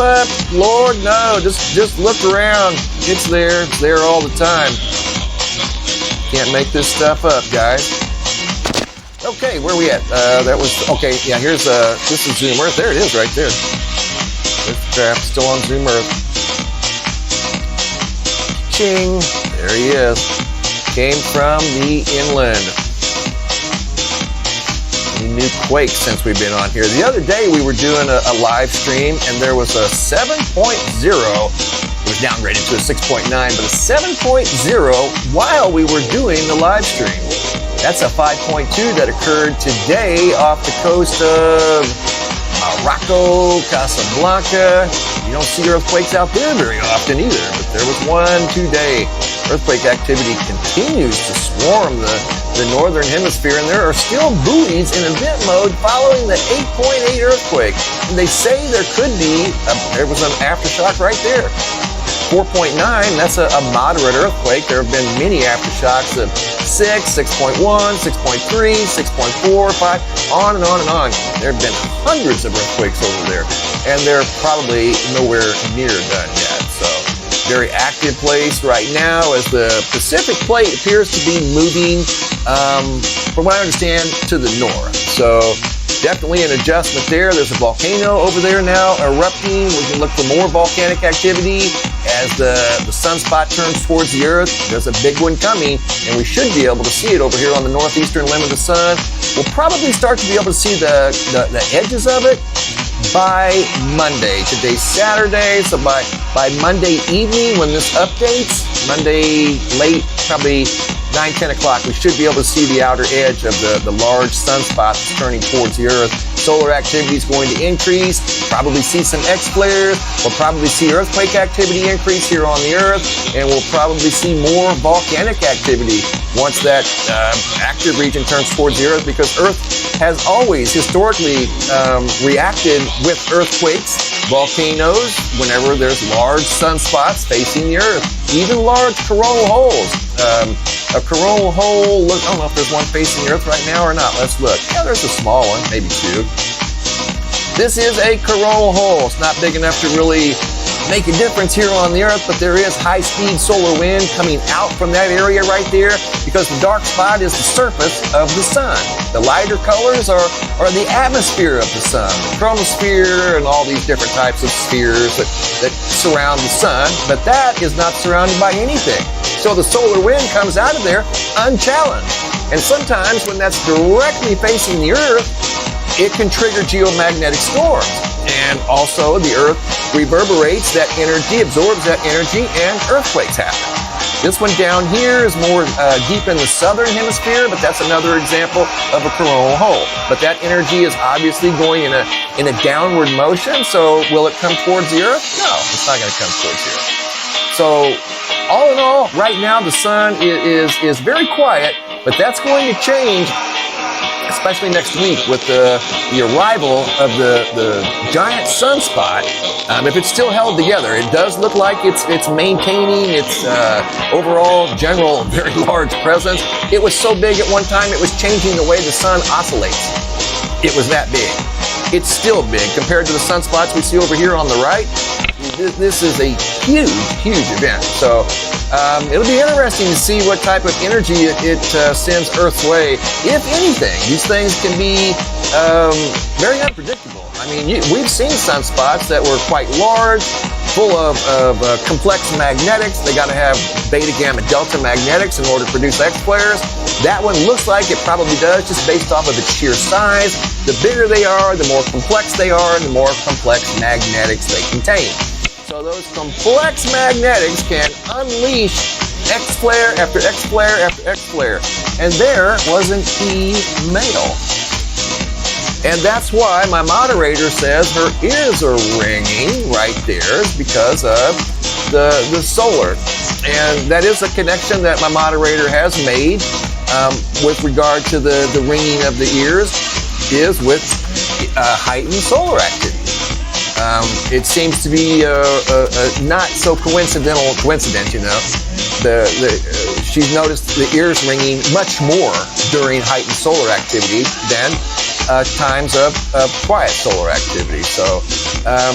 up? Lord, no. Just look around. It's there. It's there all the time. Can't make this stuff up, guys. Okay, where are we at? That was, okay, yeah, here's, this is Zoom Earth. There it is right there. There's the graph, still on Zoom Earth. Ching, there he is. Came from the inland. Any new quakes since we've been on here? The other day we were doing a live stream and there was a 7.0. It was downgraded to a 6.9, but a 7.0 while we were doing the live stream. That's a 5.2 that occurred today off the coast of Morocco, Casablanca. You don't see earthquakes out there very often either, but there was one today. Earthquake activity continues to swarm the northern hemisphere, and there are still buoys in event mode following the 8.8 earthquake. And they say there could be, there was an aftershock right there. 4.9, that's a moderate earthquake. There have been many aftershocks of 6, 6.1, 6.3, 6.4, 5, on and on and on. There have been hundreds of earthquakes over there, and they're probably nowhere near done yet. So, very active place right now as the Pacific Plate appears to be moving, from what I understand, to the north. So, definitely an adjustment there. There's a volcano over there now erupting. We can look for more volcanic activity as the sunspot turns towards the Earth. There's a big one coming, and we should be able to see it over here on the northeastern limb of the sun. We'll probably start to be able to see the edges of it by Monday. Today's Saturday, so by Monday evening when this updates, Monday late, probably 9, 10 o'clock, we should be able to see the outer edge of the large sunspot that's turning towards the Earth. Solar activity is going to increase, probably see some X-flares, we'll probably see earthquake activity increase here on the Earth, and we'll probably see more volcanic activity once that active region turns towards the Earth, because Earth has always historically reacted with earthquakes, volcanoes, whenever there's large sunspots facing the Earth, even large coronal holes. A coronal hole, look, I don't know if there's one facing the Earth right now or not. Let's look. Yeah, there's a small one, maybe two. This is a coronal hole. It's not big enough to really make a difference here on the Earth, but there is high-speed solar wind coming out from that area right there, because the dark spot is the surface of the sun. The lighter colors are the atmosphere of the sun, the chromosphere and all these different types of spheres that surround the sun, but that is not surrounded by anything. So the solar wind comes out of there unchallenged. And sometimes when that's directly facing the Earth, it can trigger geomagnetic storms. And also the Earth reverberates that energy, absorbs that energy, and earthquakes happen. This one down here is more deep in the southern hemisphere, but that's another example of a coronal hole. But that energy is obviously going in a downward motion, so will it come towards the Earth? No, it's not going to come towards the Earth. So all in all, right now the sun is very quiet, but that's going to change, especially next week with the arrival of the giant sunspot. If it's still held together, it does look like it's maintaining its overall general very large presence. It was so big at one time, it was changing the way the sun oscillates. It was that big. It's still big compared to the sunspots we see over here on the right. This is a huge, huge event. So it'll be interesting to see what type of energy it sends Earth's way. If anything, these things can be very unpredictable. I mean, we've seen sunspots that were quite large, full of complex magnetics. They got to have beta, gamma, delta magnetics in order to produce X-flares. That one looks like it probably does, just based off of its sheer size. The bigger they are, the more complex they are, and the more complex magnetics they contain. So those complex magnetics can unleash X-flare after X-flare after X-flare. And there was an E male. And that's why my moderator says her ears are ringing right there, is because of the solar. And that is a connection that my moderator has made with regard to the ringing of the ears, is with heightened solar activity. It seems to be not so coincidence, you know. She's noticed the ears ringing much more during heightened solar activity than times of quiet solar activity. So